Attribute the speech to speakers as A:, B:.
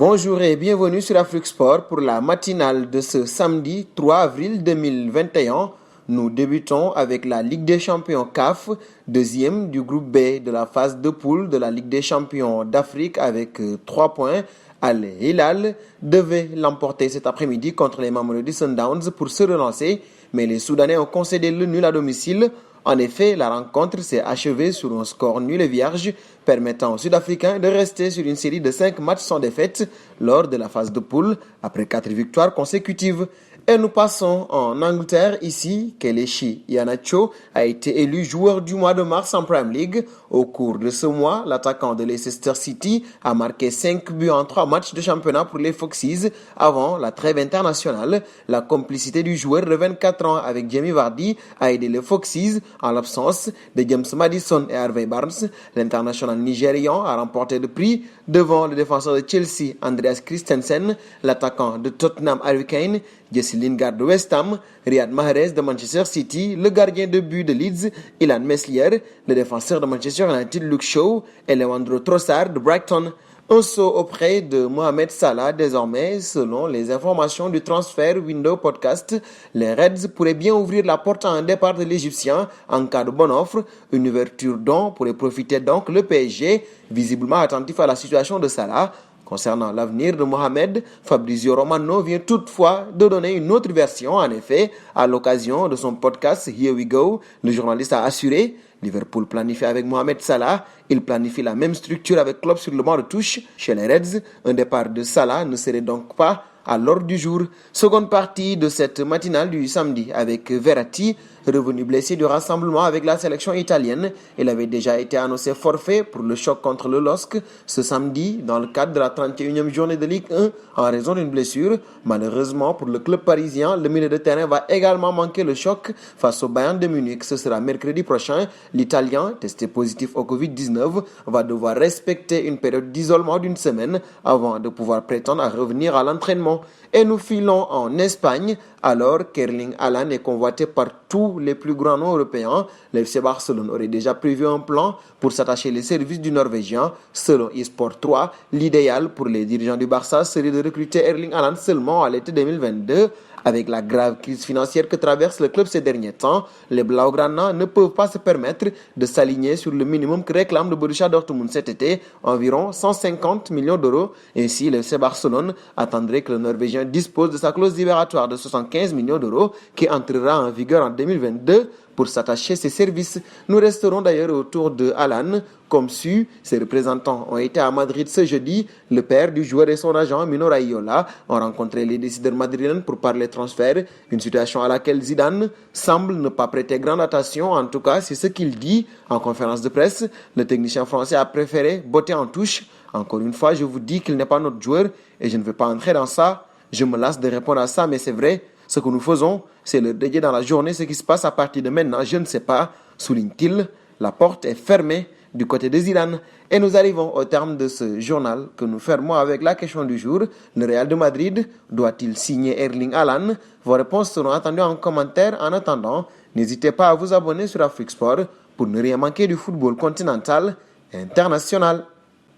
A: Bonjour et bienvenue sur Afrique Sport pour la matinale de ce samedi 3 avril 2021. Nous débutons avec la Ligue des champions CAF, deuxième du groupe B de la phase de poule de la Ligue des champions d'Afrique avec 3 points. Al Hilal devait l'emporter cet après-midi contre les Mamelodi Sundowns pour se relancer, mais les Soudanais ont concédé le nul à domicile. En effet, la rencontre s'est achevée sur un score nul et vierge, permettant aux Sud-Africains de rester sur une série de 5 matchs sans défaite lors de la phase de poule, après 4 victoires consécutives. Et nous passons en Angleterre. Ici, Kelechi Iheanacho a été élu joueur du mois de mars en Premier League. Au cours de ce mois, l'attaquant de Leicester City a marqué 5 buts en 3 matchs de championnat pour les Foxes avant la trêve internationale. La complicité du joueur de 24 ans avec Jamie Vardy a aidé les Foxes en l'absence de James Maddison et Harvey Barnes. L'international nigérian a remporté le prix devant le défenseur de Chelsea, Andreas Christensen, l'attaquant de Tottenham, Harry Kane, Jesse Lingard de West Ham, Riyad Mahrez de Manchester City, le gardien de but de Leeds, Ilan Meslier, le défenseur de Manchester United, Luke Shaw et Leandro Trossard de Brighton. Un saut auprès de Mohamed Salah désormais, selon les informations du Transfer Window Podcast. Les Reds pourraient bien ouvrir la porte à un départ de l'Égyptien en cas de bonne offre. Une ouverture dont pourrait profiter donc le PSG, visiblement attentif à la situation de Salah. Concernant l'avenir de Mohamed, Fabrizio Romano vient toutefois de donner une autre version. En effet, à l'occasion de son podcast Here We Go, le journaliste a assuré: Liverpool planifie avec Mohamed Salah, il planifie la même structure avec Klopp sur le banc de touche. Chez les Reds, un départ de Salah ne serait donc pas à l'ordre du jour. Seconde partie de cette matinale du samedi avec Verratti, revenu blessé du rassemblement avec la sélection italienne. Il avait déjà été annoncé forfait pour le choc contre le LOSC ce samedi dans le cadre de la 31e journée de Ligue 1 en raison d'une blessure. Malheureusement pour le club parisien, le milieu de terrain va également manquer le choc face au Bayern de Munich. Ce sera mercredi prochain. L'Italien, testé positif au Covid-19, va devoir respecter une période d'isolement d'une semaine avant de pouvoir prétendre à revenir à l'entraînement. Et nous filons en Espagne alors qu'Erling Haaland est convoité par tous les plus grands noms européens. Le FC Barcelone aurait déjà prévu un plan pour s'attacher les services du Norvégien. Selon eSport 3, l'idéal pour les dirigeants du Barça serait de recruter Erling Haaland seulement à l'été 2022. Avec la grave crise financière que traverse le club ces derniers temps, les Blaugrana ne peuvent pas se permettre de s'aligner sur le minimum que réclame le Borussia Dortmund cet été, environ 150 millions d'euros. Ainsi, le FC Barcelone attendrait que le Norvégien dispose de sa clause libératoire de 75 millions d'euros qui entrera en vigueur en 2022 pour s'attacher ses services. Nous resterons d'ailleurs autour de Haaland. Comme su, ses représentants ont été à Madrid ce jeudi. Le père du joueur et son agent, Mino Raiola, ont rencontré les décideurs madrilènes pour parler transfert. Une situation à laquelle Zidane semble ne pas prêter grande attention. En tout cas, c'est ce qu'il dit en conférence de presse. Le technicien français a préféré botter en touche. Encore une fois, je vous dis qu'il n'est pas notre joueur et je ne vais pas entrer dans ça. Je me lasse de répondre à ça, mais c'est vrai. Ce que nous faisons, c'est leur dédier dans la journée. Ce qui se passe à partir de maintenant, je ne sais pas, souligne-t-il. La porte est fermée du côté de Zidane. Et nous arrivons au terme de ce journal que nous fermons avec la question du jour. Le Real de Madrid doit-il signer Erling Haaland? Vos réponses seront attendues en commentaire. En attendant, n'hésitez pas à vous abonner sur Afrique Sport pour ne rien manquer du football continental et international.